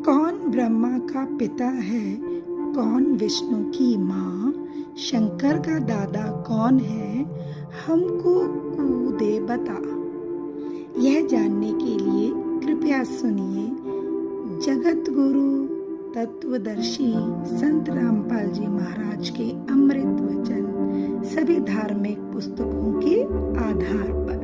कौन ब्रह्मा का पिता है, कौन विष्णु की माँ, शंकर का दादा कौन है, हमको कूदे बता। यह जानने के लिए कृपया सुनिए जगत गुरु तत्वदर्शी संत रामपाल जी महाराज के अमृत वचन सभी धार्मिक पुस्तकों के आधार पर।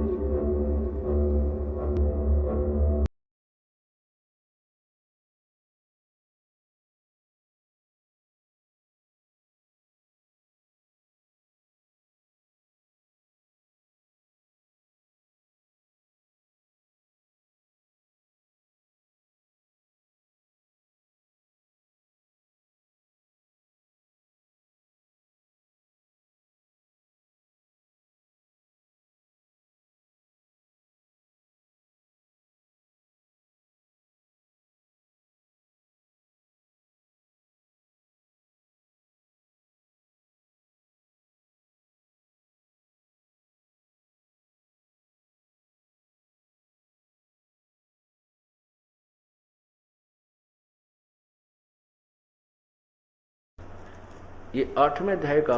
ये 8वें अध्याय का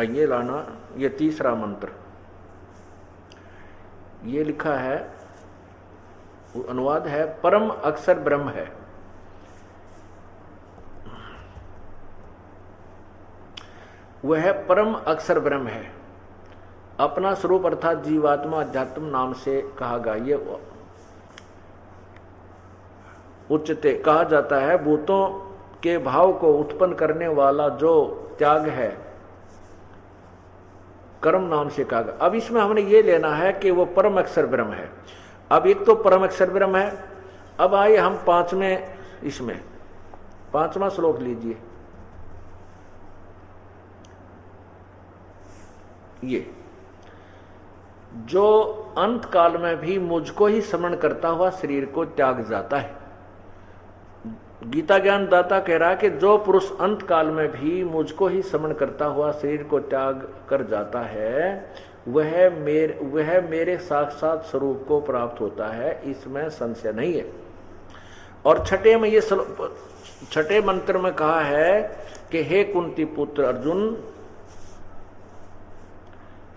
ये लाना, ये तीसरा मंत्र, ये लिखा है, अनुवाद है परम अक्षर ब्रह्म है। वह परम अक्षर ब्रह्म है। अपना स्वरूप अर्थात जीवात्मा अध्यात्म नाम से कहा गया। ये उच्चते कहा जाता है। भूतों के भाव को उत्पन्न करने वाला जो त्याग है, कर्म नाम से कहा गया। अब इसमें हमने ये लेना है कि वो परम अक्षर ब्रह्म है। अब एक तो परम अक्षर ब्रह्म है। अब आइए हम इसमें 5वां श्लोक लीजिए। ये जो अंत काल में भी मुझको ही स्मरण करता हुआ शरीर को त्याग जाता है। गीता ज्ञान दाता कह रहा है कि जो पुरुष अंत काल में भी मुझको ही स्मरण करता हुआ शरीर को त्याग कर जाता है, वह मेरे साक्षात स्वरूप को प्राप्त होता है, इसमें संशय नहीं है। और छठे मंत्र में कहा है कि हे कुंती पुत्र अर्जुन,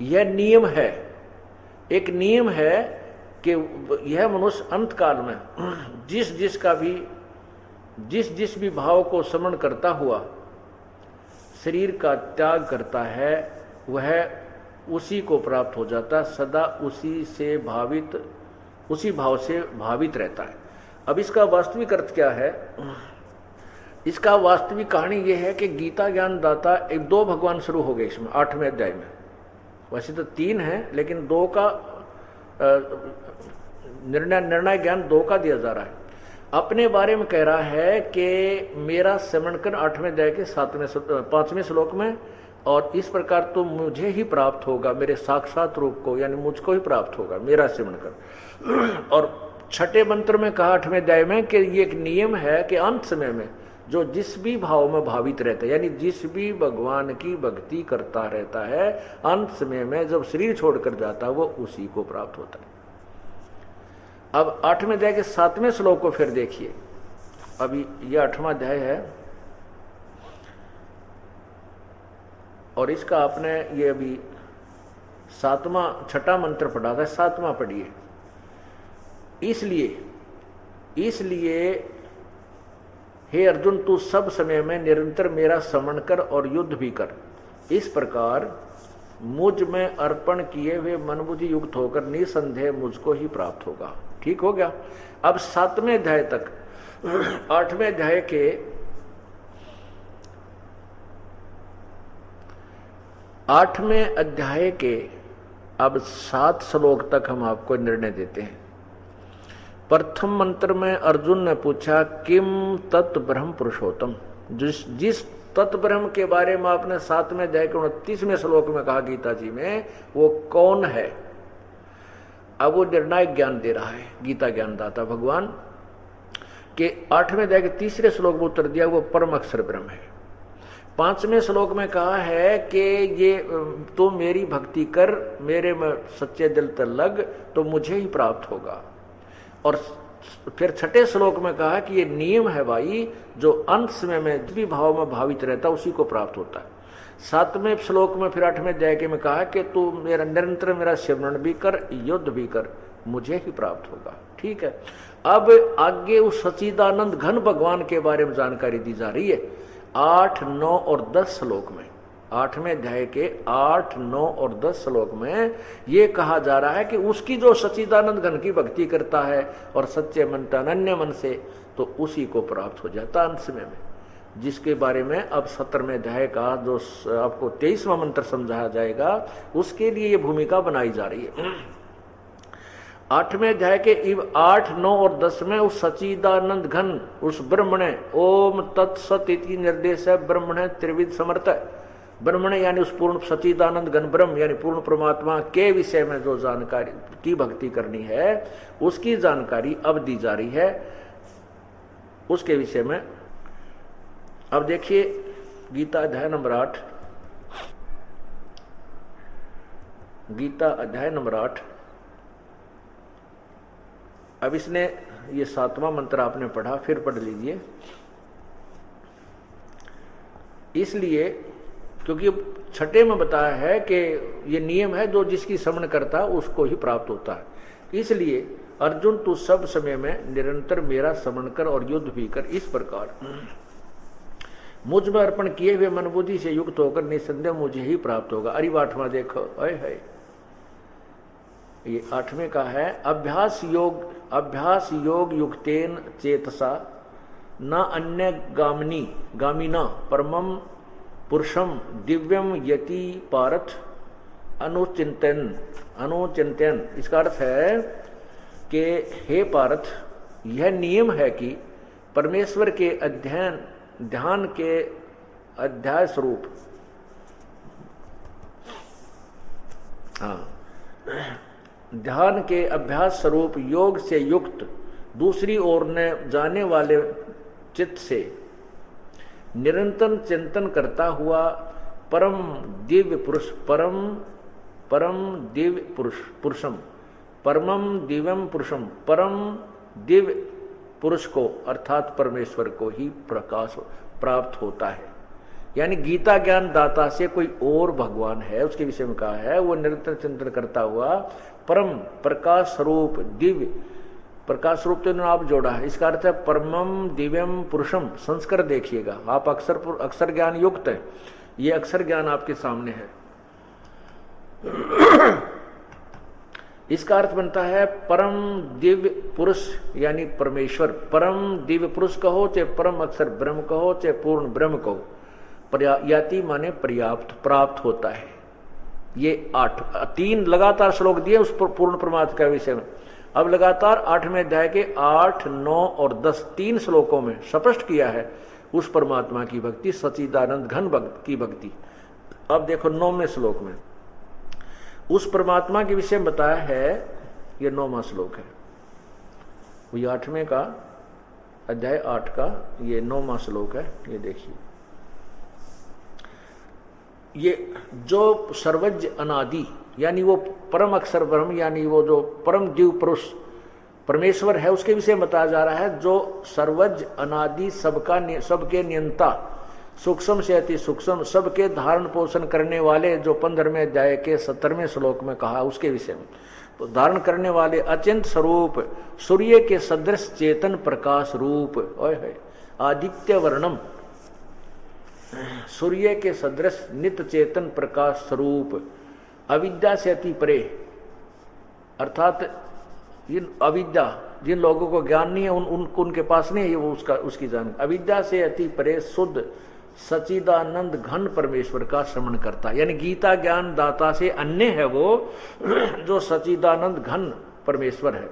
यह नियम है, एक नियम है कि यह मनुष्य अंत काल में जिस भी भाव को स्मरण करता हुआ शरीर का त्याग करता है, वह उसी को प्राप्त हो जाता है, सदा उसी भाव से भावित रहता है। अब इसका वास्तविक अर्थ क्या है? इसका वास्तविक कहानी यह है कि गीता ज्ञान दाता 2 भगवान शुरू हो गए इसमें 8वें अध्याय में। वैसे तो 3 है, लेकिन 2 का निर्णय ज्ञान 2 का दिया जा रहा है। अपने बारे में कह रहा है कि मेरा स्मरण कर 8वें अध्याय के 5वें श्लोक में, और इस प्रकार तो मुझे ही प्राप्त होगा, मेरे साक्षात रूप को, यानी मुझको ही प्राप्त होगा मेरा स्मरण कर। और छठे मंत्र में कहा 8वें अध्याय में कि ये एक नियम है कि अंत समय में जो जिस भी भाव में भावित रहता है, यानी जिस भी भगवान की भक्ति करता रहता है, अंत समय में जब शरीर छोड़कर जाता है वो उसी को प्राप्त होता है। अब 8वें अध्याय के 7वें श्लोक को फिर देखिए। अभी यह 8वां अध्याय है और इसका आपने ये अभी 6वां मंत्र पढ़ा था, 7वां पढ़िए। इसलिए हे अर्जुन, तू सब समय में निरंतर मेरा स्मरण कर और युद्ध भी कर। इस प्रकार मुझ में अर्पण किए हुए मन बुद्धि युक्त होकर निसंदेह मुझको ही प्राप्त होगा। ठीक हो गया। अब 7वें अध्याय तक, 8वें अध्याय के 8वें अध्याय के अब 7 श्लोक तक हम आपको निर्णय देते हैं। प्रथम मंत्र में अर्जुन ने पूछा किम तत् ब्रह्म पुरुषोत्तम, जिस तत् ब्रह्म के बारे में आपने 7वें अध्याय के 29वें श्लोक में कहा गीता जी में, वो कौन है? अब वो निर्णायक ज्ञान दे रहा है गीता ज्ञान दाता भगवान के 8वें अध्याय के 3रे श्लोक में उत्तर दिया, वो परम अक्षर ब्रह्म है। 5वें श्लोक में कहा है कि ये तो मेरी भक्ति कर, मेरे में सच्चे दिल तक लग, तो मुझे ही प्राप्त होगा। और फिर 6ठे श्लोक में कहा कि ये नियम है भाई, जो अंत समय में जिस भी भाव में भावित रहता है उसी को प्राप्त होता है। 7वें श्लोक में फिर 8वें अध्याय के में कहा कि तू मेरा निरंतर मेरा सिमरण भी कर, युद्ध भी कर, मुझे ही प्राप्त होगा। ठीक है, अब आगे उस सच्चिदानंद घन भगवान के बारे में जानकारी दी जा रही है 8, 9 और 10 श्लोक में। 8वें अध्याय के 8, 9 और 10 श्लोक में ये कहा जा रहा है कि उसकी जो सच्चिदानंद घन की भक्ति करता है और सच्चे मन अनन्य मन से, तो उसी को प्राप्त हो जाता अंत समय में, जिसके बारे में अब 17वें अध्याय का जो आपको 23वां मंत्र समझाया जाएगा, उसके लिए ये भूमिका बनाई जा रही है। 8वें अध्याय के 8, 9 और 10 में उस सच्चिदानंद घन, उस ब्रह्मणे, ओम तत्सत इति निर्देश है, ब्रह्मणे त्रिविध समर्थ, ब्रह्मणे यानी उस पूर्ण सच्चिदानंद घन ब्रह्म यानी पूर्ण परमात्मा के विषय में जो जानकारी की भक्ति करनी है, उसकी जानकारी अब दी जा रही है। उसके विषय में अब देखिए गीता अध्याय नंबर 8, गीता अध्याय नंबर 8। अब इसने ये 7वां मंत्र आपने पढ़ा, फिर पढ़ लीजिए। इसलिए क्योंकि 6ठे में बताया है कि ये नियम है, जो जिसकी श्रवण करता है उसको ही प्राप्त होता है। इसलिए अर्जुन तू सब समय में निरंतर मेरा श्रवण कर और युद्ध भी कर, इस प्रकार मुझ में अर्पण किए हुए मन बुद्धि से युक्त होकर निसंदेह मुझे ही प्राप्त होगा। अरे 8वां देखो, है ये 8वें का है, अभ्यास योग युक्तेन चेतसा न अन्य गामिना परमम पुरुषम दिव्यम यति पारथ अनुचिंतन। इसका अर्थ है कि हे पारथ, यह नियम है कि परमेश्वर के ध्यान के अध्याय स्वरूप, ध्यान के अभ्यास स्वरूप योग से युक्त दूसरी ओर न जाने वाले चित्त से निरंतर चिंतन करता हुआ परम दिव्य पुरुष, परमम दिव्य पुरुष को अर्थात परमेश्वर को ही प्रकाश प्राप्त होता है। यानी गीता ज्ञान दाता से कोई और भगवान है, उसके विषय में कहा है, वो निरंतर चिंतन करता हुआ परम प्रकाश स्वरूप दिव्य प्रकाश स्वरूप, तो आप जोड़ा है, इसका अर्थ है परमम दिव्यम पुरुषम। संस्कार देखिएगा आप, अक्षर ज्ञान युक्त है, ये अक्षर ज्ञान आपके सामने है। इसका अर्थ बनता है परम दिव्य पुरुष यानी परमेश्वर, परम दिव्य पुरुष कहो, चाहे परम अक्षर ब्रह्म कहो, चाहे पूर्ण ब्रह्म कहो। याति माने पर्याप्त, प्राप्त होता है। ये 3 लगातार श्लोक दिए उस पूर्ण परमात्मा के विषय में। अब लगातार 8वें अध्याय के 8, 9 और 10 3 श्लोकों में स्पष्ट किया है उस परमात्मा की भक्ति, सच्चिदानंद घन की भक्ति। अब देखो 9वें श्लोक में उस परमात्मा के विषय में बताया है, ये 9वां श्लोक है, ये 8वें का अध्याय 8 का ये 9वां श्लोक है। ये देखिए, ये जो सर्वज्ञ अनादि यानी वो परम अक्षर ब्रह्म यानी वो जो परम दिव्य पुरुष परमेश्वर है, उसके विषय में बताया जा रहा है, जो सर्वज्ञ अनादि सबके नियंता, सूक्ष्म से अति सूक्ष्म, सबके धारण पोषण करने वाले, जो 15वें अध्याय के 17वें श्लोक में कहा उसके विषय में, तो धारण करने वाले अचिंत स्वरूप, सूर्य के सदृश चेतन प्रकाश रूप, आदित्य वर्णम, सूर्य के सदृश नित्य चेतन प्रकाश स्वरूप, अविद्या से अति परे, अर्थात अविद्या जिन लोगों को ज्ञान नहीं है उनके पास नहीं है वो उसकी जान, अविद्या से अति परे शुद्ध सच्चिदानंद घन परमेश्वर का श्रवण करता, यानी गीता ज्ञान दाता से अन्य है वो, जो सच्चिदानंद घन परमेश्वर है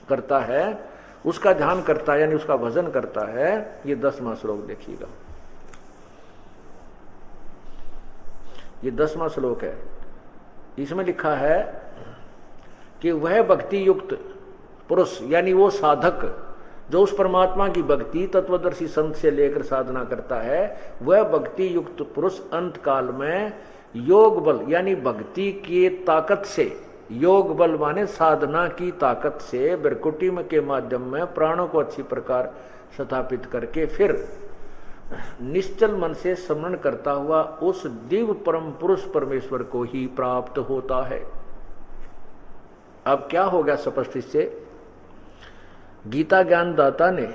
करता है, उसका ध्यान करता है यानी उसका भजन करता है। ये 10वां श्लोक देखिएगा, ये 10वां श्लोक है। इसमें लिखा है कि वह भक्ति युक्त पुरुष यानी वो साधक जो उस परमात्मा की भक्ति तत्वदर्शी संत से लेकर साधना करता है, वह भक्ति युक्त पुरुष अंत काल में योग बल यानी भक्ति की ताकत से, योग बल माने साधना की ताकत से बिरकुटी के माध्यम में प्राणों को अच्छी प्रकार स्थापित करके फिर निश्चल मन से स्मरण करता हुआ उस दिव्य परम पुरुष परमेश्वर को ही प्राप्त होता है। अब क्या हो गया स्पष्ट इससे? गीता ज्ञानदाता ने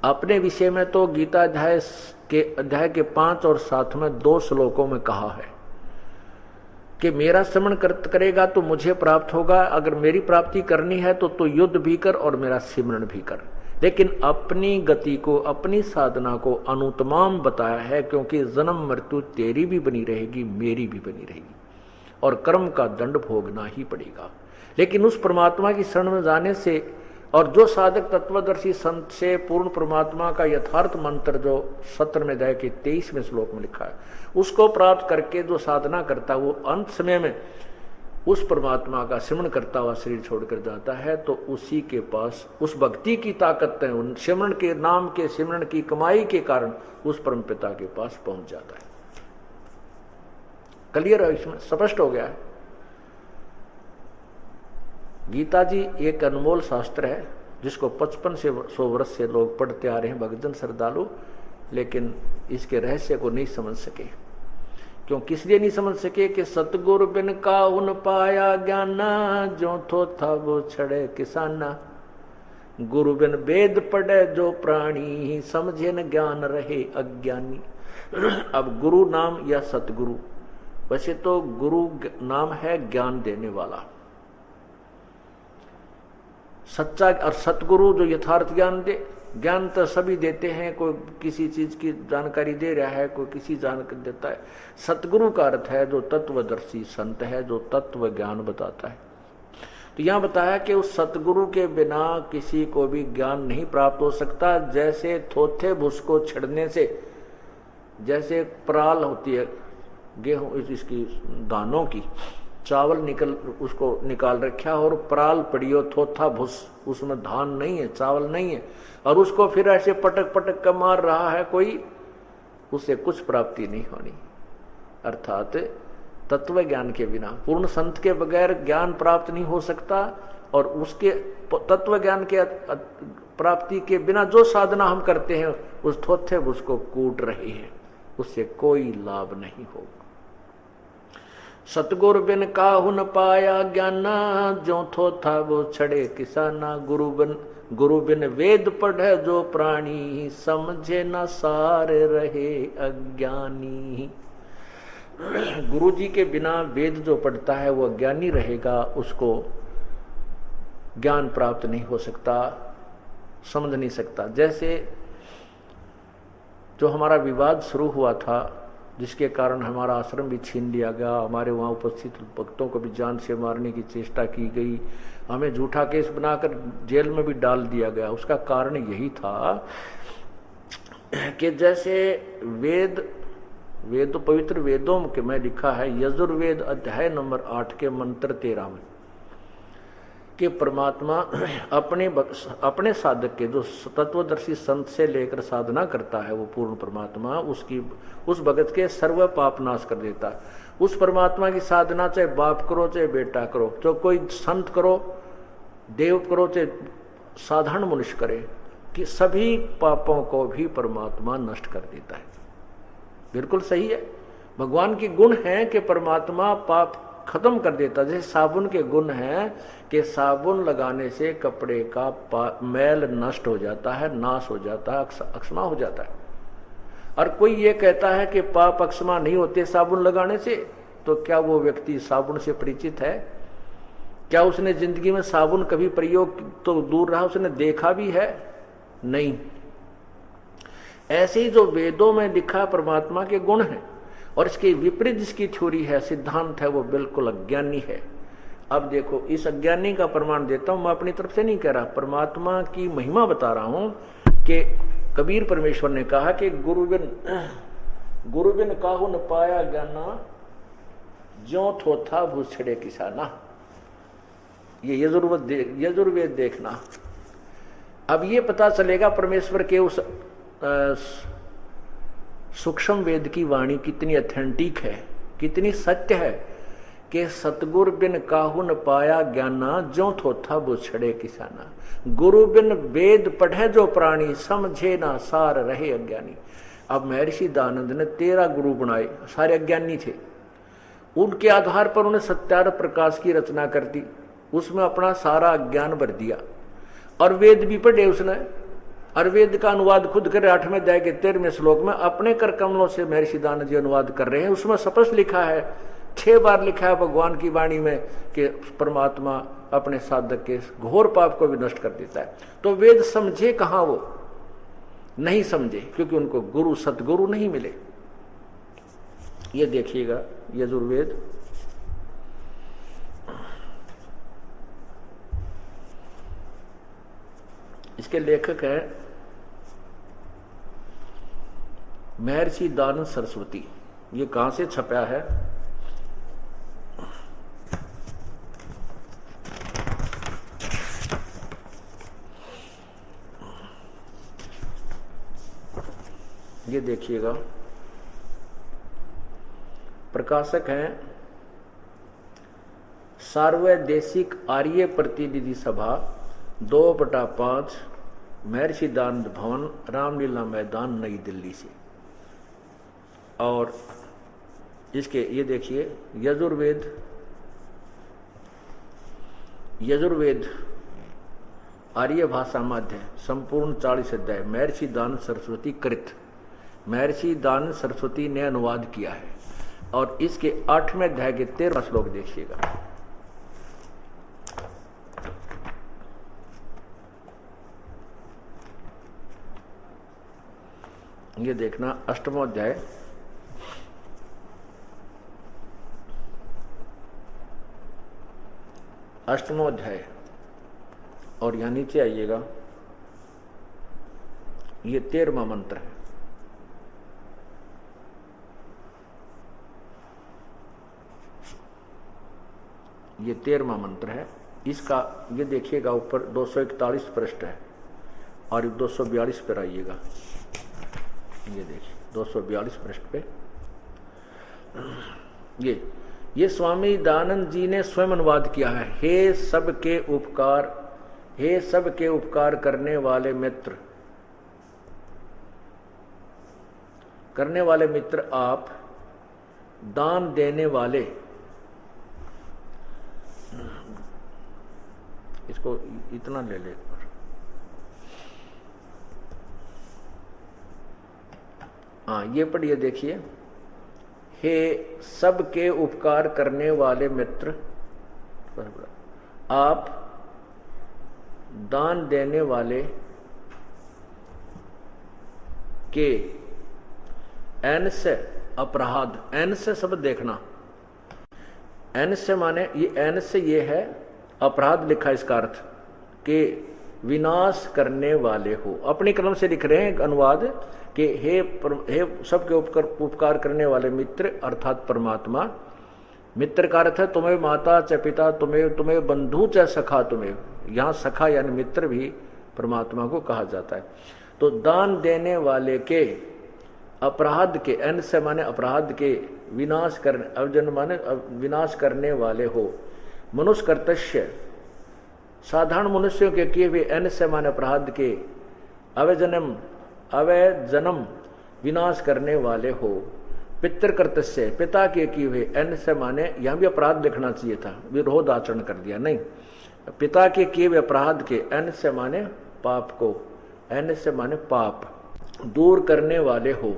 अपने विषय में तो गीता अध्याय के 5 और 7 में 2 श्लोकों में कहा है कि मेरा स्मरण करेगा तो मुझे प्राप्त होगा, अगर मेरी प्राप्ति करनी है तो युद्ध भी कर और मेरा सिमरण भी कर। लेकिन अपनी गति को, अपनी साधना को अनुतमाम बताया है, क्योंकि जन्म मृत्यु तेरी भी बनी रहेगी, मेरी भी बनी रहेगी और कर्म का दंड भोगना ही पड़ेगा। लेकिन उस परमात्मा की शरण में जाने से, और जो साधक तत्वदर्शी संत से पूर्ण परमात्मा का यथार्थ मंत्र जो 17वें अध्याय के 23वें श्लोक में लिखा है, उसको प्राप्त करके जो साधना करता है, वो अंत समय में उस परमात्मा का सिमरण करता हुआ शरीर छोड़कर जाता है, तो उसी के पास उस भक्ति की ताकत है, उन सिमरण के नाम के सिमरण की कमाई के कारण उस परम पिता के पास पहुंच जाता है। क्लियर है, इसमें स्पष्ट हो गया है। गीता जी एक अनमोल शास्त्र है जिसको 55 से 100 वर्ष से लोग पढ़ते आ रहे हैं, भक्तजन श्रद्धालु, लेकिन इसके रहस्य को नहीं समझ सके। क्यों, किस लिए नहीं समझ सके? कि सतगुरु बिन काहुन पाया ज्ञाना, जो थो था वो छड़े किसाना। गुरु बिन वेद पढ़े जो प्राणी, समझे न ज्ञान रहे अज्ञानी। अब गुरु नाम या सतगुरु, वैसे तो गुरु नाम है ज्ञान देने वाला, सच्चा, और सतगुरु जो यथार्थ ज्ञान दे। ज्ञान तो सभी देते हैं, कोई किसी चीज की जानकारी दे रहा है, कोई किसी जानकारी देता है। सतगुरु का अर्थ है जो तत्वदर्शी संत है, जो तत्व ज्ञान बताता है। तो यहां बताया कि उस सतगुरु के बिना किसी को भी ज्ञान नहीं प्राप्त हो सकता। जैसे थोथे भूस को छिड़ने से, जैसे पराल होती है गेहूं, इसकी दानों की, चावल उसको निकाल रखा और पराल पड़ी हो, थोथा भूस, उसमें धान नहीं है, चावल नहीं है, और उसको फिर ऐसे पटक पटक कर मार रहा है कोई, उससे कुछ प्राप्ति नहीं होनी। अर्थात तत्व ज्ञान के बिना, पूर्ण संत के बगैर ज्ञान प्राप्त नहीं हो सकता, और उसके तत्व ज्ञान के प्राप्ति के बिना जो साधना हम करते हैं उस थोथे भूस को कूट रहे हैं, उससे कोई लाभ नहीं होगा। सतगुरु बिन काहुन पाया ज्ञाना, जो थो था वो छड़े किसाना। गुरु बिन वेद पढ़े जो प्राणी, समझे न सारे रहे अज्ञानी। गुरु जी के बिना वेद जो पढ़ता है वो अज्ञानी रहेगा, उसको ज्ञान प्राप्त नहीं हो सकता, समझ नहीं सकता। जैसे जो हमारा विवाद शुरू हुआ था, जिसके कारण हमारा आश्रम भी छीन लिया गया, हमारे वहाँ उपस्थित भक्तों को भी जान से मारने की चेष्टा की गई, हमें झूठा केस बनाकर जेल में भी डाल दिया गया। उसका कारण यही था कि जैसे वेद पवित्र वेदों में लिखा है, यजुर्वेद अध्याय नंबर 8 के मंत्र 13 में, कि परमात्मा अपने साधक के, जो तत्वदर्शी संत से लेकर साधना करता है, वो पूर्ण परमात्मा उस भगत के सर्व पाप नाश कर देता है। उस परमात्मा की साधना चाहे बाप करो चाहे बेटा करो, चाहे कोई संत करो, देव करो चाहे साधारण मनुष्य करे, कि सभी पापों को भी परमात्मा नष्ट कर देता है। बिल्कुल सही है। भगवान की गुण है कि परमात्मा पाप खत्म कर देता। जैसे साबुन के गुण हैं कि साबुन लगाने से कपड़े का मैल नष्ट हो जाता है, नाश हो जाता है, अक्षमा हो जाता है। और कोई ये कहता है कि पाप अक्षमा नहीं होते साबुन लगाने से, तो क्या वो व्यक्ति साबुन से परिचित है? क्या उसने जिंदगी में साबुन कभी प्रयोग तो दूर रहा, उसने देखा भी है? नहीं। ऐसे ही जो वेदों में लिखा परमात्मा के गुण हैं, और इसके विपरीत जिसकी थ्योरी है, सिद्धांत है, वो बिल्कुल अज्ञानी है। अब देखो, इस अज्ञानी का प्रमाण देता हूं, मैं अपनी तरफ से नहीं कह रहा, परमात्मा की महिमा बता रहा हूं कि कबीर परमेश्वर ने कहा कि गुरु बिन काहू न पाया ज्ञाना, ज्यों थोथा भूस छड़े किसाना। ये यजुर्वेद देखना अब ये पता चलेगा परमेश्वर के उस सूक्ष्म वेद की वाणी कितनी ऑथेंटिक है, कितनी सत्य है कि सतगुर बिन काहू न पाया ज्ञाना, ज्यों थोथा बुछड़े किसाना। गुरु बिन वेद पढ़े जो प्राणी, समझे ना सार रहे अज्ञानी। अब महर्षि दयानंद ने 13 गुरु बनाए, सारे अज्ञानी थे। उनके आधार पर उन्हें सत्यार्थ प्रकाश की रचना कर दी, उसमें अपना सारा अज्ञान भर दिया। और वेद भी पढ़े उसने, और वेद का अनुवाद खुद करे 8वें अध्याय के 13वें श्लोक में अपने कर कमलों से महर्षि दयानंद जी अनुवाद कर रहे हैं। उसमें स्पष्ट लिखा है, 6 बार लिखा है भगवान की वाणी में कि परमात्मा अपने साधक के घोर पाप को भी नष्ट कर देता है। तो वेद समझे कहां, वो नहीं समझे, क्योंकि उनको गुरु सतगुरु नहीं मिले। ये देखिएगा यजुर्वेद, इसके लेखक है महर्षि दयानंद सरस्वती। ये कहां से छपा है? ये देखिएगा, प्रकाशक हैं सार्वदेशिक आर्य प्रतिनिधि सभा 2/5 महर्षि दयानंद भवन, रामलीला मैदान, नई दिल्ली से। और इसके ये देखिए यजुर्वेद आर्य भाषा माध्य संपूर्ण 40 अध्याय महर्षि दयानंद सरस्वती कृत, महर्षि दयानंद सरस्वती ने अनुवाद किया है। और इसके 8वें अध्याय के 13वां श्लोक देखिएगा। ये देखना 8वां अध्याय, और यहां नीचे आइएगा, ये 13वां मंत्र है। ये 13वां मंत्र है। इसका ये देखिएगा ऊपर 241 पृष्ठ है, और 242 पर आइएगा। ये देखिए 242 पृष्ठ पे ये स्वामी दयानंद जी ने स्वयं अनुवाद किया है। हे सबके उपकार करने वाले मित्र, आप दान देने वाले, इसको इतना ले ले, हाँ ये पढ़िए, देखिए, हे सबके उपकार करने वाले मित्र, आप दान देने वाले के एन से अपराध, एन से शब्द देखना, एन से माने ये एन से ये है अपराध लिखा, इसका अर्थ के विनाश करने वाले हो। अपनी कलम से लिख रहे हैं अनुवाद कि हे सबके उपकार करने वाले मित्र, अर्थात परमात्मा। मित्र का अर्थ है तुम्हें माता च पिता, तुम्हें बंधु च सखा, तुम्हें यहाँ सखा यानी मित्र भी परमात्मा को कहा जाता है। तो दान देने वाले के अपराध के, एन से माने अपराध के, विनाश करने, अवजन माने विनाश करने वाले हो। मनुष्य कर्तस्य, साधारण मनुष्यों के किए हुए, एन से माने अपराध के, अवैजनम विनाश करने वाले हो। पितृकृतस्य, पिता के किए हुए, एन से माने यहां भी अपराध लिखना चाहिए था, विरोध आचरण कर दिया, नहीं, पिता के किए हुए अपराध के, एन से माने पाप को, एन से माने पाप, दूर करने वाले हो।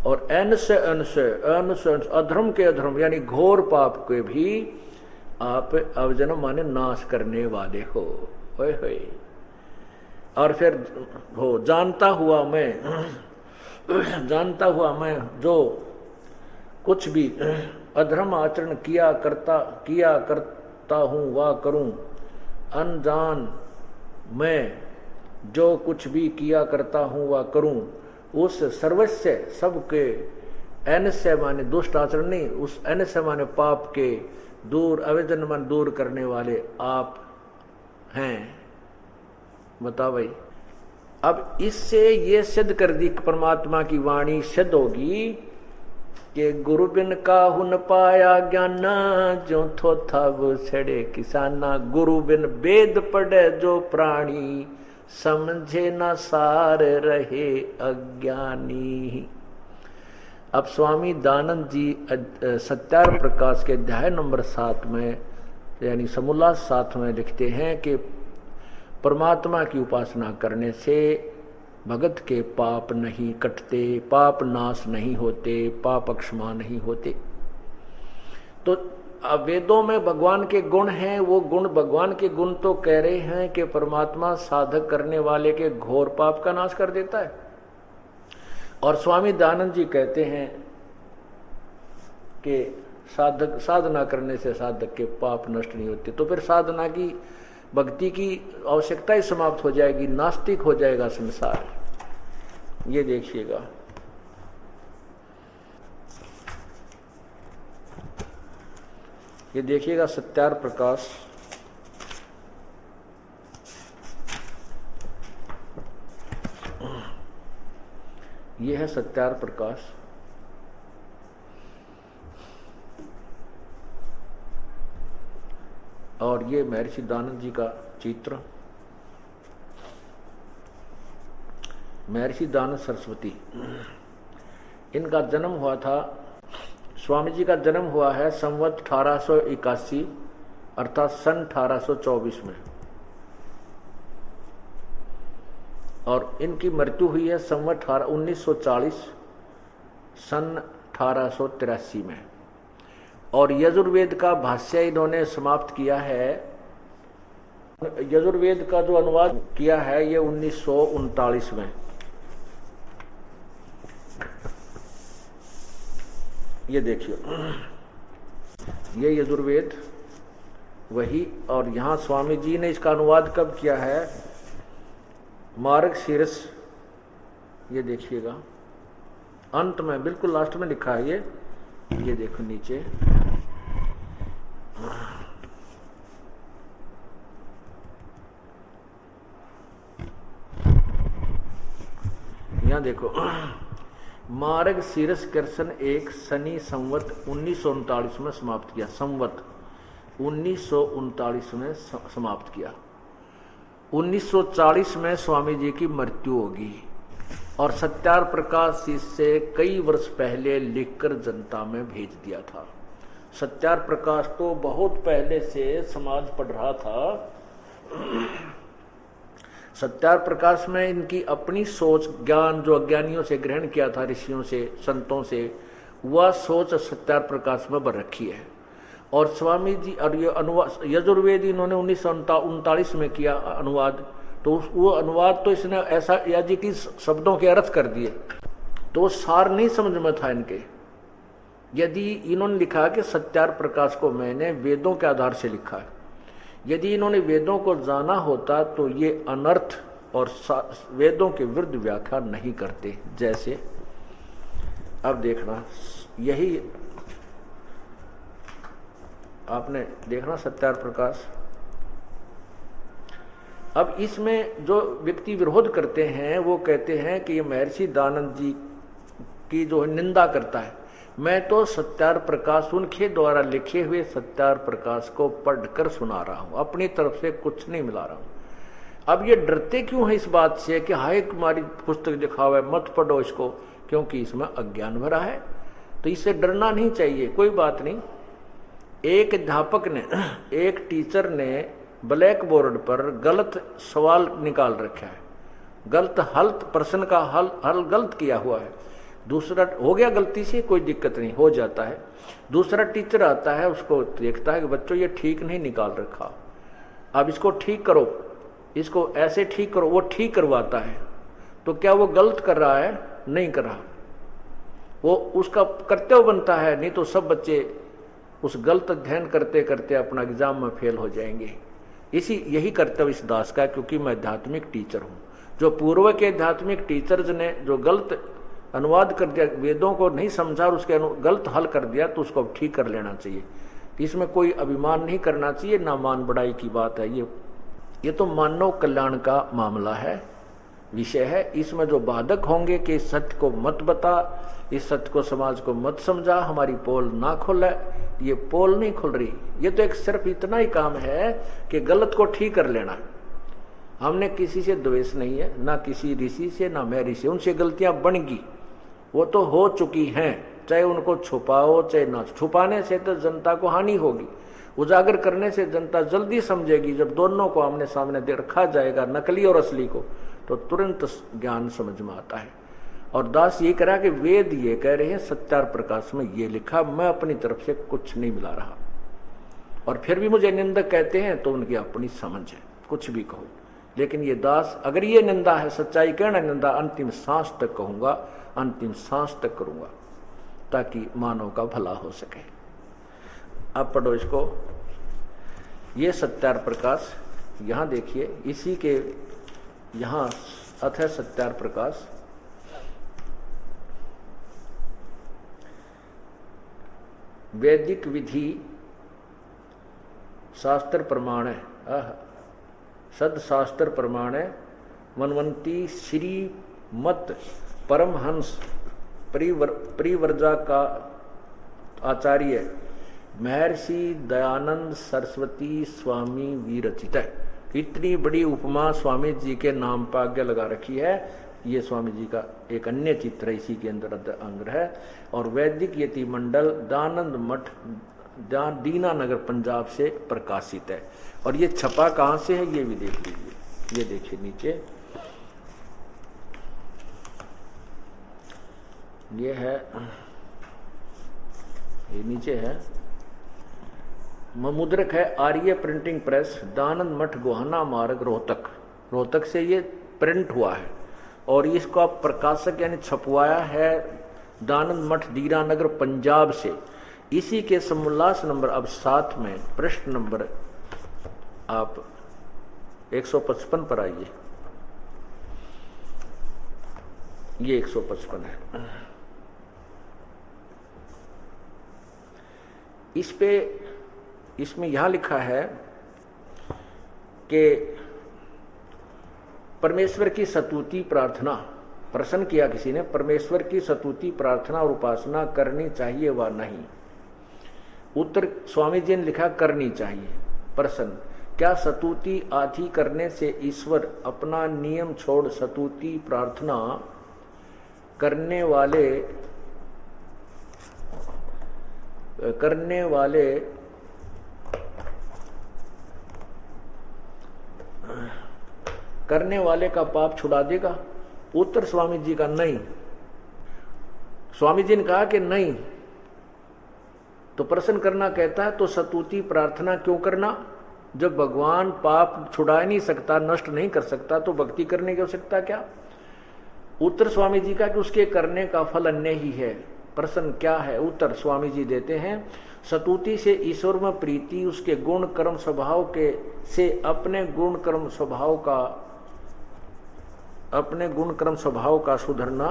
और एन से अधर्म के, अधर्म यानी घोर पाप के भी आप अवजनम माने नाश करने वाले हो। होए होए। और फिर हो जानता हुआ मैं जो कुछ भी अधर्म आचरण किया करता हूं वा करूं, अनजान मैं जो कुछ भी किया करता हूं वा करूं, उस सर्वस्व सबके, एन से माने दुष्ट आचरण नहीं, उस एन से माने पाप के दूर, अवैधन मन दूर करने वाले आप हैं। बताओ भाई, अब इससे ये सिद्ध कर दी, परमात्मा की वाणी सिद्ध होगी कि गुरु बिन काहू न पाया ज्ञान, जो थोथा वो छड़े किसाना। गुरु बिन वेद पढ़े जो प्राणी, समझे न सार रहे अज्ञानी। अब स्वामी दानंद जी सत्यार प्रकाश के अध्याय नंबर 7 में यानी समोल्लास 7 में लिखते हैं कि परमात्मा की उपासना करने से भगत के पाप नहीं कटते, पाप नाश नहीं होते, पाप अक्षमा नहीं होते। तो वेदों में भगवान के गुण हैं, वो गुण भगवान के गुण तो कह रहे हैं कि परमात्मा साधक करने वाले के घोर पाप का नाश कर देता है। और स्वामी दानंद जी कहते हैं कि साधना करने से साधक के पाप नष्ट नहीं होते। तो फिर साधना की, भक्ति की आवश्यकता ही समाप्त हो जाएगी, नास्तिक हो जाएगा संसार। ये देखिएगा, ये देखिएगा सत्यार प्रकाश, ये है सत्यार प्रकाश। और ये महर्षि दानंद जी का चित्र। महर्षि दानंद सरस्वती, इनका जन्म हुआ था, स्वामी जी का जन्म हुआ है संवत 1881 अर्थात सन 1824 में, और इनकी मृत्यु हुई है संवत 1940 सन 1883 में। और यजुर्वेद का भाष्य इन्होंने समाप्त किया है। यजुर्वेद का जो अनुवाद किया है ये 1939 में। ये देखिए, ये यजुर्वेद वही। और यहाँ स्वामी जी ने इसका अनुवाद कब किया है, मार्गशीर्ष, ये देखिएगा अंत में बिल्कुल लास्ट में लिखा है ये देखो नीचे, यहाँ देखो, मार्ग शीर्ष कृष्ण 1 शनि संवत 1939 में समाप्त किया। संवत 1939 में समाप्त किया। 1940 में स्वामी जी की मृत्यु होगी। और सत्यार प्रकाश इससे कई वर्ष पहले लिखकर जनता में भेज दिया था। सत्यार प्रकाश तो बहुत पहले से समाज पढ़ रहा था। सत्यार प्रकाश में इनकी अपनी सोच, ज्ञान जो अज्ञानियों से ग्रहण किया था, ऋषियों से, संतों से, वह सोच सत्यार प्रकाश में भर रखी है। और स्वामी जी, और ये अनुवाद यजुर्वेद इन्होंने 1939 में किया अनुवाद। तो वो अनुवाद तो इसने ऐसा याजी की शब्दों के अर्थ कर दिए, तो सार नहीं समझ में था इनके। यदि इन्होंने लिखा कि सत्यार प्रकाश को मैंने वेदों के आधार से लिखा है, यदि इन्होंने वेदों को जाना होता तो ये अनर्थ और वेदों के विरुद्ध व्याख्या नहीं करते। जैसे अब देखना, यही आपने देखना सत्यार प्रकाश। अब इसमें जो व्यक्ति विरोध करते हैं वो कहते हैं कि ये महर्षि दानंद जी की जो निंदा करता है। मैं तो सत्यार प्रकाश उनके द्वारा लिखे हुए सत्यार प्रकाश को पढ़कर सुना रहा हूं, अपनी तरफ से कुछ नहीं मिला रहा हूं। अब ये डरते क्यों है इस बात से कि हाय तुम्हारी पुस्तक लिखा हुआ है मत पढ़ो इसको, क्योंकि इसमें अज्ञान भरा है। तो इससे डरना नहीं चाहिए, कोई बात नहीं। एक अध्यापक ने, एक टीचर ने ब्लैक बोर्ड पर गलत सवाल निकाल रखा है, गलत हल, प्रश्न का हल गलत किया हुआ है। दूसरा हो गया गलती से, कोई दिक्कत नहीं, हो जाता है। दूसरा टीचर आता है, उसको देखता है कि बच्चों ये ठीक नहीं निकाल रखा, अब इसको ठीक करो, इसको ऐसे ठीक करो। वो ठीक करवाता है। तो क्या वो गलत कर रहा है? नहीं कर रहा, वो उसका कर्तव्य बनता है। नहीं तो सब बच्चे उस गलत अध्ययन करते करते अपना एग्जाम में फेल हो जाएंगे। यही कर्तव्य इस दास का है, क्योंकि मैं आध्यात्मिक टीचर हूँ। जो पूर्व के आध्यात्मिक टीचर्स ने जो गलत अनुवाद कर दिया, वेदों को नहीं समझा और उसके गलत हल कर दिया, तो उसको ठीक कर लेना चाहिए। इसमें कोई अभिमान नहीं करना चाहिए, ना मान बढ़ाई की बात है। ये तो मानव कल्याण का मामला है। विषय है। इसमें जो बाधक होंगे कि इस सत्य को मत बता, इस सत्य को समाज को मत समझा, हमारी पोल ना खोले, ये पोल नहीं खुल रही। ये तो एक सिर्फ इतना ही काम है कि गलत को ठीक कर लेना। हमने किसी से द्वेष नहीं है, ना किसी ऋषि से ना महर्षि से। उनसे गलतियां बनेगी, वो तो हो चुकी हैं, चाहे उनको छुपाओ चाहे ना। छुपाने से तो जनता को हानि होगी, उजागर करने से जनता जल्दी समझेगी। जब दोनों को आमने सामने दे रखा जाएगा, नकली और असली को, तो तुरंत ज्ञान समझ में आता है। और दास ये करा कि वेद ये कह रहे हैं, सत्यार प्रकाश में ये लिखा, मैं अपनी तरफ से कुछ नहीं मिला रहा। और फिर भी मुझे निंदक कहते हैं तो उनकी अपनी समझ है, कुछ भी कहो। लेकिन ये दास, अगर ये निंदा है, सच्चाई कहना निंदा, अंतिम सांस तक कहूंगा, अंतिम सांस तक करूंगा, ताकि मानव का भला हो सके। अब पढ़ो इसको। ये सत्यार प्रकाश, यहां देखिए, इसी के यहां अथ सत्यार प्रकाश, वैदिक विधि शास्त्र प्रमाण है, सद शास्त्र प्रमाण है। मनवंती श्री मत परमहंस परिवर्जा का आचार्य महर्षि दयानंद सरस्वती स्वामी विरचित है। इतनी बड़ी उपमा स्वामी जी के नाम पर आगे लगा रखी है। ये स्वामी जी का एक अन्य चित्र इसी के अंदर अंग है। और वैदिक यति मंडल दानंद मठ दीनानगर पंजाब से प्रकाशित है। और ये छपा कहां से है ये भी देख लीजिए। ये देखिए नीचे, ये है, ये नीचे है, मुद्रक है आर्य प्रिंटिंग प्रेस, दानंद मठ गोहाना मार्ग रोहतक। रोहतक से ये प्रिंट हुआ है। और इसको आप प्रकाशक यानी छपवाया है दानंद मठ दीनानगर पंजाब से। इसी के समोल्लास नंबर अब 7 में पृष्ठ नंबर आप 155 पर आइए। ये 155 है। इसमें यहां लिखा है कि परमेश्वर की स्तुति प्रार्थना, प्रश्न किया किसी ने, परमेश्वर की स्तुति प्रार्थना और उपासना करनी चाहिए व नहीं। उत्तर स्वामी जी ने लिखा करनी चाहिए। प्रश्न, क्या स्तुति आदि करने से ईश्वर अपना नियम छोड़ स्तुति प्रार्थना करने वाले का पाप छुड़ा देगा? उत्तर स्वामी जी का नहीं। स्वामी जी ने कहा कि नहीं। तो प्रश्न करना कहता है तो स्तुति प्रार्थना क्यों करना? जब भगवान पाप छुड़ा नहीं सकता, नष्ट नहीं कर सकता, तो भक्ति करने की आवश्यकता क्या? उत्तर स्वामी जी का कि उसके करने का फल अन्य ही है। प्रश्न क्या है? उत्तर स्वामी जी देते हैं, स्तुति से ईश्वर में प्रीति, उसके गुण कर्म स्वभाव के से अपने गुण कर्म स्वभाव का सुधरना,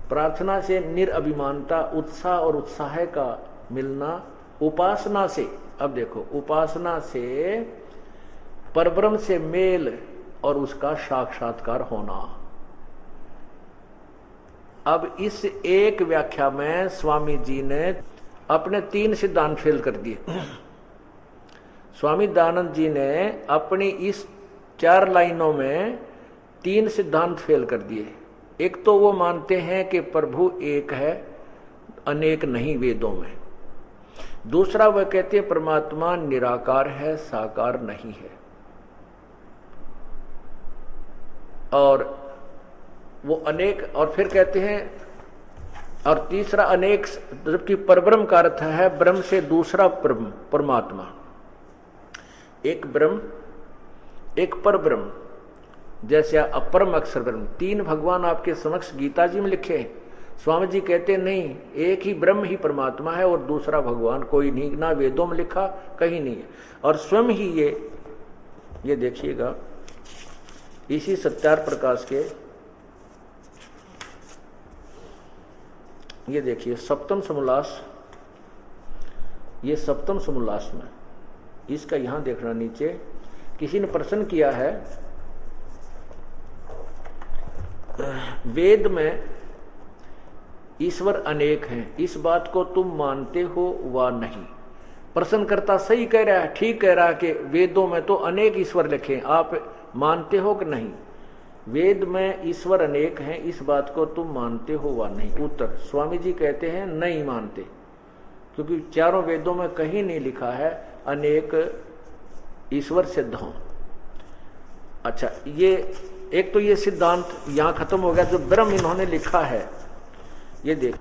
प्रार्थना से निरअभिमानता, उत्साह और उत्साह का मिलना, उपासना से, अब देखो, उपासना से परब्रह्म से मेल और उसका साक्षात्कार होना। अब इस एक व्याख्या में स्वामी जी ने अपने 3 सिद्धांत फेल कर दिए। स्वामी दयानंद जी ने अपनी इस 4 लाइनों में 3 सिद्धांत फेल कर दिए। एक तो वो मानते हैं कि प्रभु एक है, अनेक नहीं वेदों में। दूसरा वह कहते हैं परमात्मा निराकार है, साकार नहीं है। और वो अनेक, और फिर कहते हैं, और तीसरा अनेक, जबकि परब्रह्म का अर्थ है ब्रह्म से दूसरा परमात्मा। एक ब्रह्म, एक परब्रह्म, जैसे अपरम अक्षर ब्रह्म। 3 भगवान आपके समक्ष गीता जी में लिखे हैं। स्वामी जी कहते नहीं, एक ही ब्रह्म ही परमात्मा है और दूसरा भगवान कोई नहीं, ना वेदों में लिखा, कहीं नहीं है। और स्वयं ही ये देखिएगा, इसी सत्यार प्रकाश के, ये देखिए सप्तम समोल्लास, ये सप्तम समोल्लास में, इसका यहां देखना नीचे, किसी ने प्रश्न किया है वेद में ईश्वर अनेक हैं, इस बात को तुम मानते हो व नहीं? प्रश्नकर्ता सही कह रहा है, ठीक कह रहा है कि वेदों में तो अनेक ईश्वर लिखे, आप मानते हो कि नहीं? वेद में ईश्वर अनेक हैं, इस बात को तुम मानते हो व नहीं? उत्तर, स्वामी जी कहते हैं नहीं मानते, क्योंकि चारों वेदों में कहीं नहीं लिखा है अनेक ईश्वर सिद्ध हों। अच्छा, ये एक तो ये सिद्धांत यहां खत्म हो गया। जो ब्रह्म इन्होंने लिखा है, ये देख,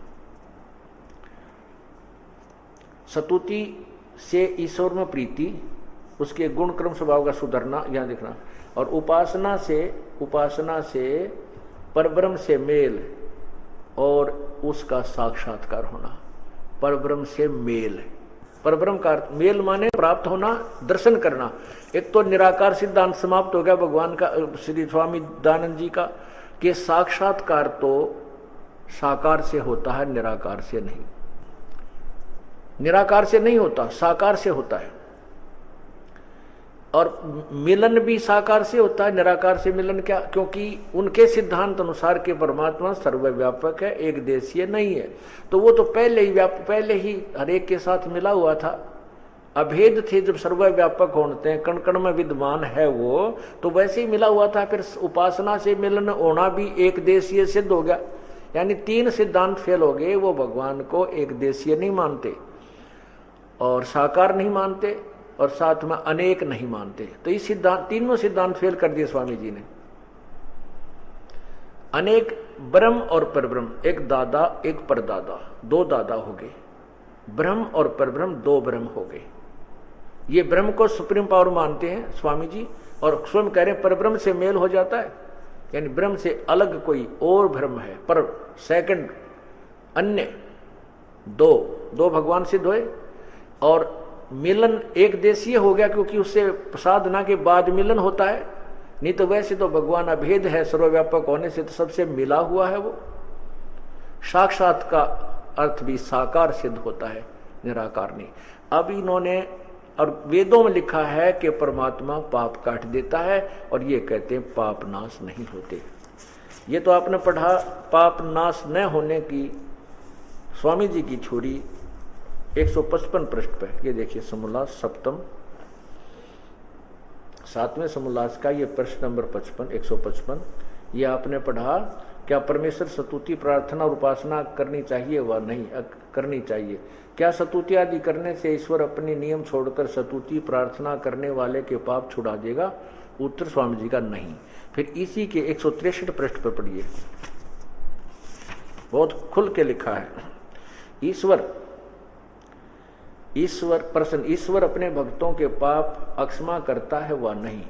स्तुति से ईश्वर में प्रीति, उसके गुण क्रम स्वभाव का सुधरना, यहां देखना, और उपासना से परब्रह्म से मेल और उसका साक्षात्कार होना। परब्रह्म से मेल, परब्रह्म का मेल माने प्राप्त होना, दर्शन करना। एक तो निराकार सिद्धांत समाप्त हो गया भगवान का, श्री स्वामी दयानंद जी का, कि साक्षात्कार तो साकार से होता है, निराकार से नहीं। निराकार से नहीं होता, साकार से होता है। और मिलन भी साकार से होता है, निराकार से मिलन क्या? क्योंकि उनके सिद्धांत अनुसार के परमात्मा सर्वव्यापक है, एक देशीय नहीं है। तो वो तो पहले ही हर एक के साथ मिला हुआ था, अभेद थे। जब सर्वव्यापक होते हैं, कण कण में विद्यमान है वो, तो वैसे ही मिला हुआ था। फिर उपासना से मिलन होना भी एक देशीय सिद्ध हो गया, यानी तीन सिद्धांत फेल हो गए। वो भगवान को एक देशीय नहीं मानते और साकार नहीं मानते और साथ में अनेक नहीं मानते। तो इस सिद्धांत, तीनों सिद्धांत फेल कर दिए स्वामी जी ने। अनेक ब्रह्म और परब्रह्म, एक दादा एक परदादा, दो दादा हो गए। ब्रह्म और परब्रह्म दो ब्रह्म हो गए। ये ब्रह्म को सुप्रीम पावर मानते हैं स्वामी जी, और स्वयं कह रहे हैं परब्रह्म से मेल हो जाता है, यानी ब्रह्म से अलग कोई और ब्रह्म है। पर सेकंड अन्य दो भगवान सिद्ध हुए। और मिलन एक देशीय हो गया, क्योंकि उससे साधना के बाद मिलन होता है। नहीं तो वैसे तो भगवान अभेद है, सर्वव्यापक होने से तो सबसे मिला हुआ है वो। साक्षात का अर्थ भी साकार सिद्ध होता है, निराकार नहीं। अब इन्होंने, और वेदों में लिखा है कि परमात्मा पाप काट देता है, और ये कहते हैं पाप नाश नहीं होते। ये तो आपने पढ़ा पाप नाश न होने की स्वामी जी की छोरी 155 पृष्ठ पे। ये देखिए समोल्लास सप्तम, 7वें समोल्लास का ये प्रश्न नंबर 55, 155। ये आपने पढ़ा, क्या परमेश्वर स्तुति प्रार्थना और उपासना करनी चाहिए व नहीं करनी चाहिए? क्या स्तुति आदि करने से ईश्वर अपने नियम छोड़कर स्तुति प्रार्थना करने वाले के पाप छुड़ा देगा? उत्तर स्वामी जी का नहीं। फिर इसी के 163 पृष्ठ पर पढ़िए, बहुत खुल के लिखा है। ईश्वर अपने भक्तों के पाप अक्षमा करता है व नहीं?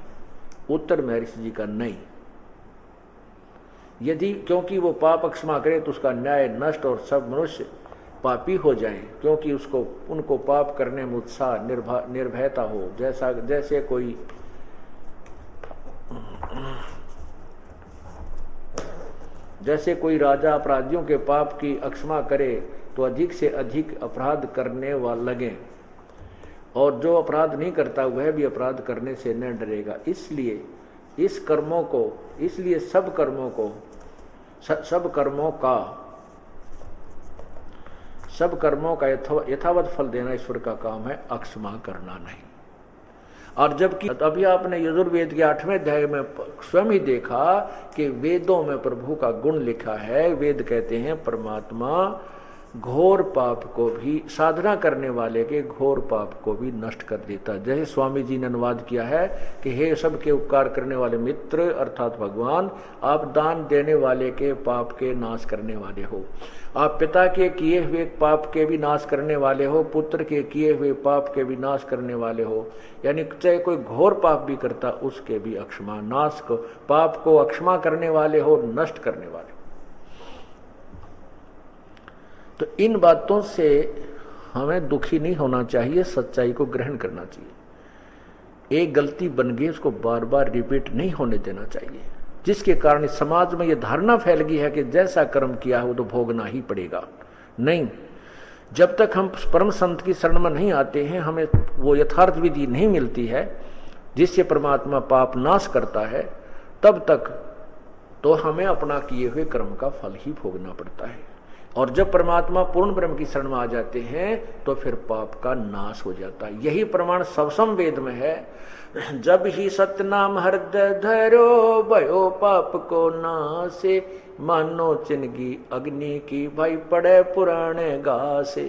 उत्तर महर्षि जी का नहीं। यदि क्योंकि वो पाप अक्षमा करे तो उसका न्याय नष्ट और सब मनुष्य पापी हो जाएं, क्योंकि उनको पाप करने में उत्साह निर्भयता हो। जैसे कोई राजा अपराधियों के पाप की अक्षमा करे तो अधिक से अधिक अपराध करने वाले लगे, और जो अपराध नहीं करता वह भी अपराध करने से न डरेगा। इसलिए सब कर्मों का यथावत फल देना ईश्वर का काम है, अक्षमा करना नहीं। और जबकि अभी आपने यजुर्वेद के 8वें अध्याय में स्वयं ही देखा कि वेदों में प्रभु का गुण लिखा है। वेद कहते हैं परमात्मा घोर पाप को भी, साधना करने वाले के घोर पाप को भी नष्ट कर देता है। जैसे स्वामी जी ने अनुवाद किया है कि हे सबके उपकार करने वाले मित्र अर्थात भगवान, आप दान देने वाले के पाप के नाश करने वाले हो। आप पिता के किए हुए पाप के भी नाश करने वाले हो, पुत्र के किए हुए पाप के भी नाश करने वाले हो। यानी चाहे कोई घोर पाप भी करता उसके भी अक्षमा, नाश को, पाप को अक्षमा करने वाले हो, नष्ट करने वाले हो। तो इन बातों से हमें दुखी नहीं होना चाहिए, सच्चाई को ग्रहण करना चाहिए। एक गलती बन गई, उसको बार बार रिपीट नहीं होने देना चाहिए, जिसके कारण समाज में यह धारणा फैल गई है कि जैसा कर्म किया है वो तो भोगना ही पड़ेगा। नहीं, जब तक हम परम संत की शरण में नहीं आते हैं, हमें वो यथार्थ विधि नहीं मिलती है जिससे परमात्मा पाप नाश करता है, तब तक तो हमें अपना किए हुए कर्म का फल ही भोगना पड़ता है। और जब परमात्मा पूर्ण ब्रह्म की शरण में आ जाते हैं तो फिर पाप का नाश हो जाता है। यही प्रमाण सबसम वेद में है, जब ही सतनाम हृदय धरो भयो पाप को नासे, मानो चिनगी अग्नि की भाई पड़े पुराने घासे।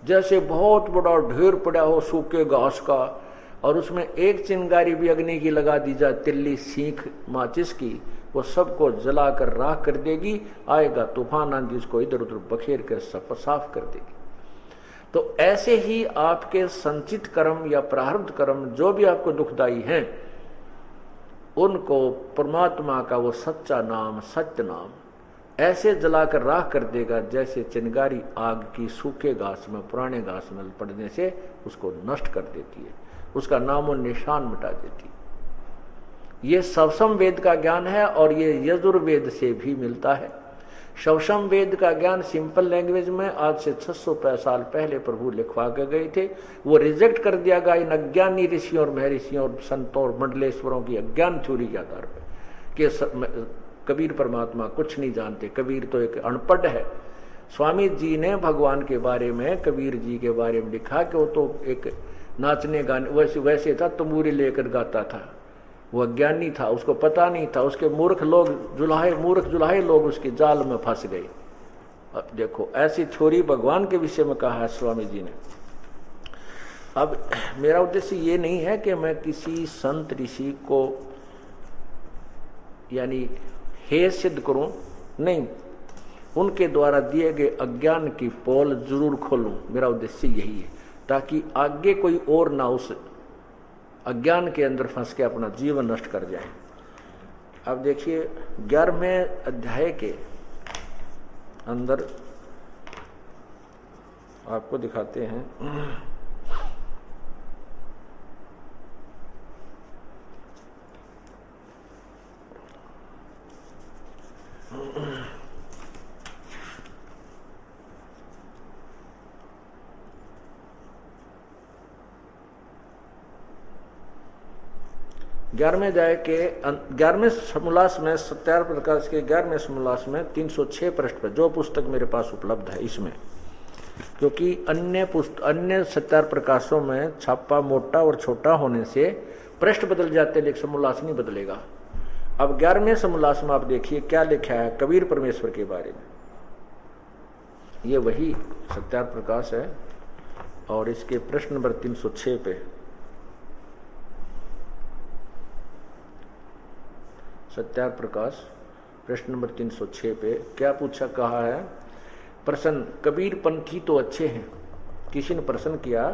जैसे बहुत बड़ा ढेर पड़ा हो सूखे घास का और उसमें एक चिंगारी भी अग्नि की लगा दी जाए, तिल्ली सीख माचिस की, वो सबको जलाकर राख कर देगी। आएगा तूफान आंधी उसको इधर उधर बखेर कर सब साफ कर देगी। तो ऐसे ही आपके संचित कर्म या प्रारब्ध कर्म जो भी आपको दुखदाई हैं, उनको परमात्मा का वो सच्चा नाम, सत्य नाम ऐसे जलाकर राख कर देगा जैसे चिंगारी आग की सूखे घास में, पुराने घास में पड़ने से उसको नष्ट कर देती है, उसका नामो निशान मिटा देती है। ये शवसम वेद का ज्ञान है और ये यजुर्वेद से भी मिलता है। शवसम वेद का ज्ञान सिंपल लैंग्वेज में आज से 600 साल पहले प्रभु लिखवा के गए थे। वो रिजेक्ट कर दिया गया इन अज्ञानी ऋषियों और महर्षियों और संतों और मंडलेश्वरों की अज्ञान थ्योरी के आधार पर कि कबीर परमात्मा कुछ नहीं जानते, कबीर तो एक अनपढ़ है। स्वामी जी ने भगवान के बारे में, कबीर जी के बारे में लिखा कि वो तो एक नाचने गाने वैसे था, तंबूरी लेकर गाता था, वो अज्ञानी था, उसको पता नहीं था। उसके मूर्ख जुलाहे लोग उसके जाल में फंस गए। अब देखो ऐसी थ्योरी भगवान के विषय में कहा है स्वामी जी ने। अब मेरा उद्देश्य ये नहीं है कि मैं किसी संत ऋषि को यानी हे सिद्ध करूं, नहीं, उनके द्वारा दिए गए अज्ञान की पोल जरूर खोलूं। मेरा उद्देश्य यही है ताकि आगे कोई और ना उस अज्ञान के अंदर फंस के अपना जीवन नष्ट कर जाए। अब देखिए 11वें अध्याय के अंदर आपको दिखाते हैं। ग्यारहवें अध्याय के 11वें समोल्लास में, सत्यार प्रकाश के 11वें समोल्लास में 306 पृष्ठ पर, जो पुस्तक मेरे पास उपलब्ध है इसमें, क्योंकि अन्य सत्यार प्रकाशों में छापा मोटा और छोटा होने से पृष्ठ बदल जाते, लेकिन समोल्लास नहीं बदलेगा। अब 11वें समोल्लास में आप देखिए क्या लिखा है कबीर परमेश्वर के बारे में। ये वही सत्यार प्रकाश है और इसके प्रश्न नंबर 306 पे, सत्यार प्रकाश प्रश्न नंबर 306 पे क्या पूछा, कहा है प्रश्न, कबीर पंथी तो अच्छे हैं। किसी ने प्रश्न किया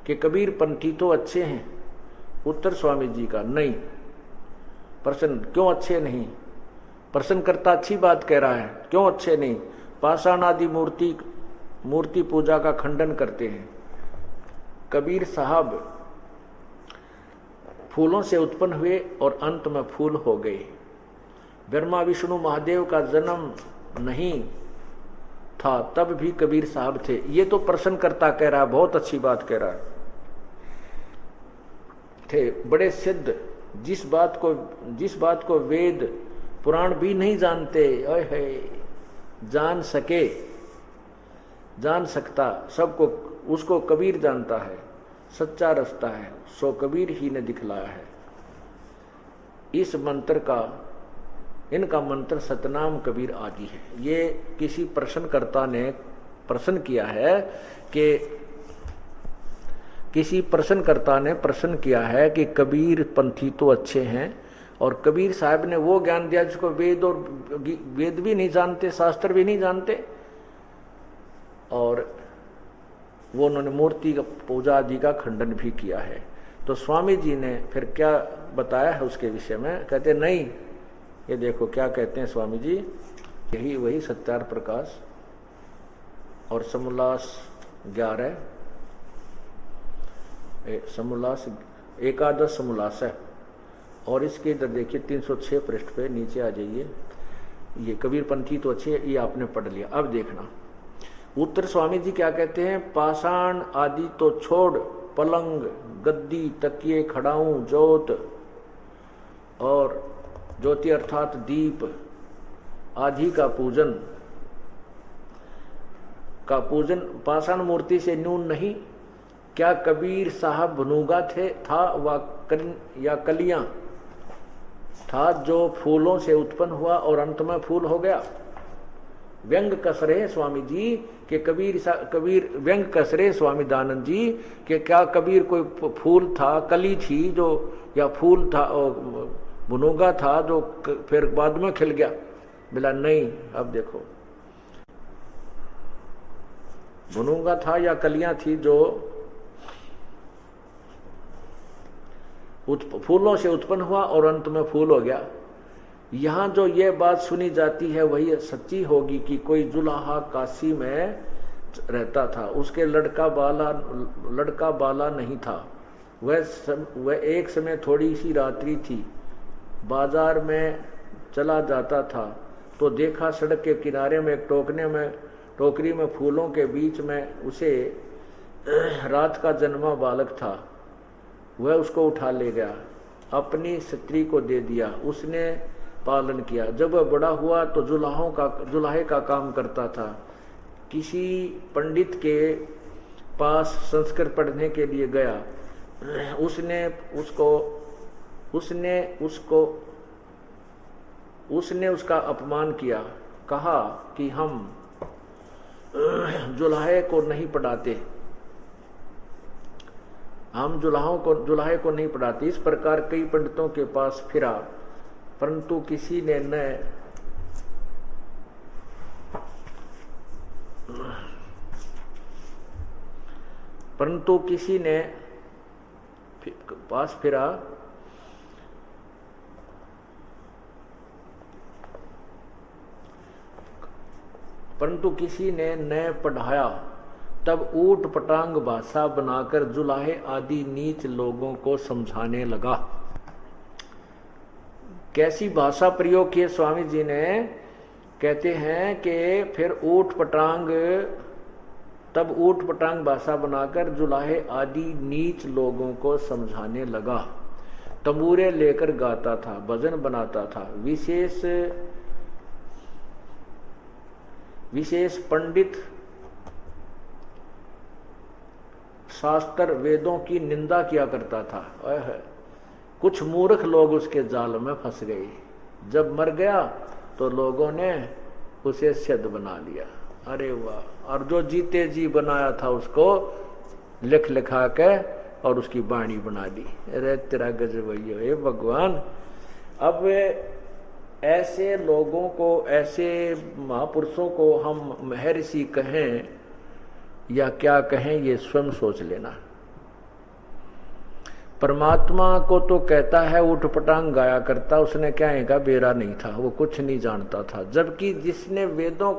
कि कबीर पंथी तो अच्छे हैं। उत्तर स्वामी जी का, नहीं। प्रश्न, क्यों अच्छे नहीं? प्रश्नकर्ता अच्छी बात कह रहा है, क्यों अच्छे नहीं? पाषाण आदि मूर्ति पूजा का खंडन करते हैं। कबीर साहब फूलों से उत्पन्न हुए और अंत में फूल हो गए। ब्रह्मा विष्णु महादेव का जन्म नहीं था तब भी कबीर साहब थे। ये तो प्रश्नकर्ता कह रहा है, बहुत अच्छी बात कह रहा है। थे बड़े सिद्ध, जिस बात को वेद पुराण भी नहीं जानते, जान सकता सबको, उसको कबीर जानता है। सच्चा रास्ता है सो कबीर ही ने दिखलाया है। इस मंत्र का, इनका मंत्र सतनाम कबीर आदि है। ये किसी प्रश्नकर्ता ने प्रश्न किया है कि कबीर पंथी तो अच्छे हैं, और कबीर साहब ने वो ज्ञान दिया जिसको वेद भी नहीं जानते, शास्त्र भी नहीं जानते, और वो उन्होंने मूर्ति का पूजा आदि का खंडन भी किया है। तो स्वामी जी ने फिर क्या बताया है उसके विषय में, कहते नहीं, ये देखो क्या कहते हैं स्वामी जी, यही वही सत्यार प्रकाश और समोल्लास 11 समोल्लास एकादश समोल्लास है। और इसके इधर देखिए 306 पृष्ठ पे नीचे आ जाइए। ये कबीर पंथी तो अच्छे, ये आपने पढ़ लिया। अब देखना उत्तर स्वामी जी क्या कहते हैं, पाषाण आदि तो छोड़, पलंग गद्दी तकिए खड़ाऊं जोत और ज्योति अर्थात दीप आदि का पूजन पाषाण मूर्ति से न्यून नहीं। क्या कबीर साहब भनुगा था या कलियां था जो फूलों से उत्पन्न हुआ और अंत में फूल हो गया? व्यंग कस रहे स्वामी जी कि कबीर व्यंग कस रहे स्वामी दानंद जी कि क्या कबीर कोई फूल था, कली थी जो, या फूल था भुनुगा था जो फिर बाद में खिल गया? बोला नहीं। अब देखो, भुनुगा था या कलियां थी जो फूलों से उत्पन्न हुआ और अंत में फूल हो गया। यहां जो ये बात सुनी जाती है वही सच्ची होगी कि कोई जुलाहा काशी में रहता था, उसके लड़का बाला नहीं था। वह एक समय थोड़ी सी रात्रि थी, बाजार में चला जाता था तो देखा सड़क के किनारे में एक टोकरी में फूलों के बीच में उसे रात का जन्मा बालक था। वह उसको उठा ले गया, अपनी स्त्री को दे दिया, उसने पालन किया। जब वह बड़ा हुआ तो जुलाहे का काम करता था। किसी पंडित के पास संस्कृत पढ़ने के लिए गया। उसने उसका अपमान किया, कहा कि हम जुलाहे को नहीं पढ़ाते, हम जुलाहे को नहीं पढ़ाते। इस प्रकार कई पंडितों के पास फिरा, परंतु किसी ने पास फिरा परंतु किसी ने न पढ़ाया। तब ऊट पटांग भाषा बनाकर जुलाहे आदि नीच लोगों को समझाने लगा। कैसी भाषा प्रयोग किए स्वामी जी ने? कहते हैं कि फिर ऊट पटांग भाषा बनाकर जुलाहे आदि नीच लोगों को समझाने लगा। तंबूरे लेकर गाता था, भजन बनाता था। विशेष पंडित शास्त्र वेदों की निंदा किया करता था। कुछ मूर्ख लोग उसके जाल में फंस गए। जब मर गया तो लोगों ने उसे सिद्ध बना लिया। अरे वाह! और जो जीते जी बनाया था उसको लिखा के और उसकी बाणी बना दी। अरे तेरा गजब है भगवान। अब ऐसे लोगों को, ऐसे महापुरुषों को हम महर्षि कहें या क्या कहें, ये स्वयं सोच लेना। परमात्मा को तो कहता है उठ पटांग गाया करता, उसने क्या है बेरा नहीं था, वो कुछ नहीं जानता था। जबकि जिसने वेदों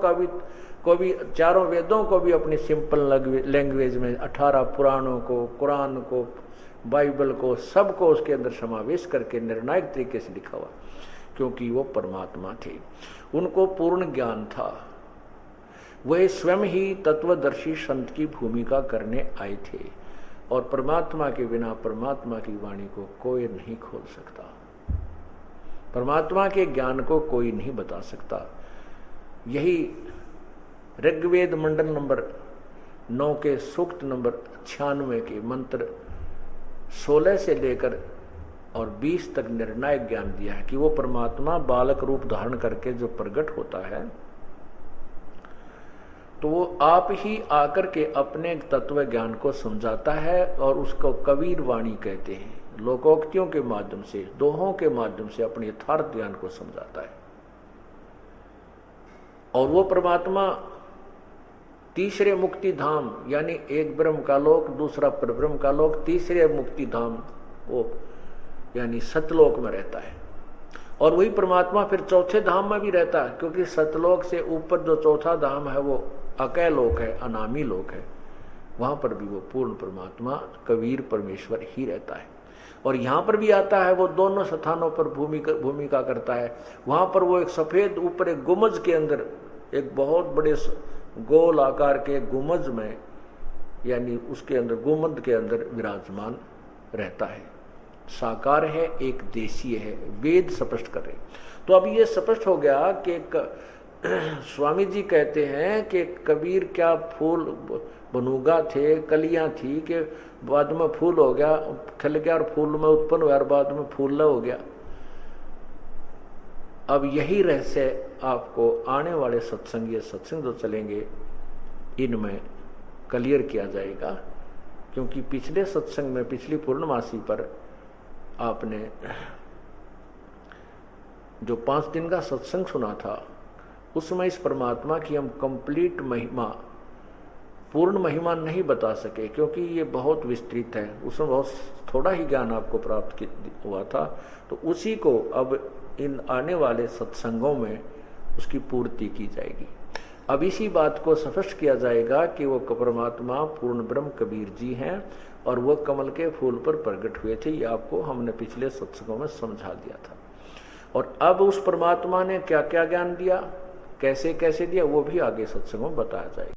को भी चारों वेदों को भी अपनी सिंपल लैंग्वेज में 18 पुराणों को, कुरान को, बाइबल को, सबको उसके अंदर समावेश करके निर्णायक तरीके से लिखा हुआ, क्योंकि वो परमात्मा थे, उनको पूर्ण ज्ञान था। वह स्वयं ही तत्वदर्शी संत की भूमिका करने आए थे और परमात्मा के बिना परमात्मा की वाणी को कोई नहीं खोल सकता, परमात्मा के ज्ञान को कोई नहीं बता सकता। यही ऋग्वेद मंडल नंबर 9 के सूक्त नंबर 96 के मंत्र 16 से लेकर और 20 तक निर्णायक ज्ञान दिया है कि वो परमात्मा बालक रूप धारण करके जो प्रकट होता है तो वो आप ही आकर के अपने तत्व ज्ञान को समझाता है और उसको कबीर वाणी कहते हैं। लोकोक्तियों के माध्यम से, दोहों के माध्यम से अपने यथार्थ ज्ञान को समझाता है। और वो परमात्मा तीसरे मुक्ति धाम, यानी एक ब्रह्म का लोक, दूसरा परब्रह्म का लोक, तीसरे मुक्ति धाम वो यानी सतलोक में रहता है। और वही परमात्मा फिर चौथे धाम में भी रहता है, क्योंकि सतलोक से ऊपर जो चौथा धाम है वो अकय लोक है, अनामी लोक है। वहां पर भी वो पूर्ण परमात्मा कबीर परमेश्वर ही रहता है। और यहाँ पर भी आता है, वो दोनों स्थानों पर भूमिका करता है। वहां पर वो एक सफेद ऊपर एक गुमज के अंदर, एक बहुत बड़े गोल आकार के गुमज में, यानी उसके अंदर गुमद के अंदर विराजमान रहता है। साकार है, एक देशीय है, वेद स्पष्ट कर रहे। तो अब ये स्पष्ट हो गया कि स्वामी जी कहते हैं कि कबीर क्या फूल बनूगा थे, कलियां थी कि बाद में फूल हो गया, खिल गया और फूल में उत्पन्न हुआ और बाद में फूल हो गया। अब यही रहस्य आपको आने वाले सत्संग, ये सत्संग जो चलेंगे इनमें क्लियर किया जाएगा। क्योंकि पिछले सत्संग में, पिछली पूर्णमासी पर आपने जो 5 दिन का सत्संग सुना था, उसमें इस परमात्मा की हम कंप्लीट महिमा, पूर्ण महिमा नहीं बता सके, क्योंकि ये बहुत विस्तृत है, उसमें बहुत थोड़ा ही ज्ञान आपको प्राप्त हुआ था। तो उसी को अब इन आने वाले सत्संगों में उसकी पूर्ति की जाएगी। अब इसी बात को स्पष्ट किया जाएगा कि वो परमात्मा पूर्ण ब्रह्म कबीर जी हैं और वो कमल के फूल पर प्रकट हुए थे। ये आपको हमने पिछले सत्संगों में समझा दिया था। और अब उस परमात्मा ने क्या क्या ज्ञान दिया, कैसे कैसे दिया, वो भी आगे सत्संगों में बताया जाएगा।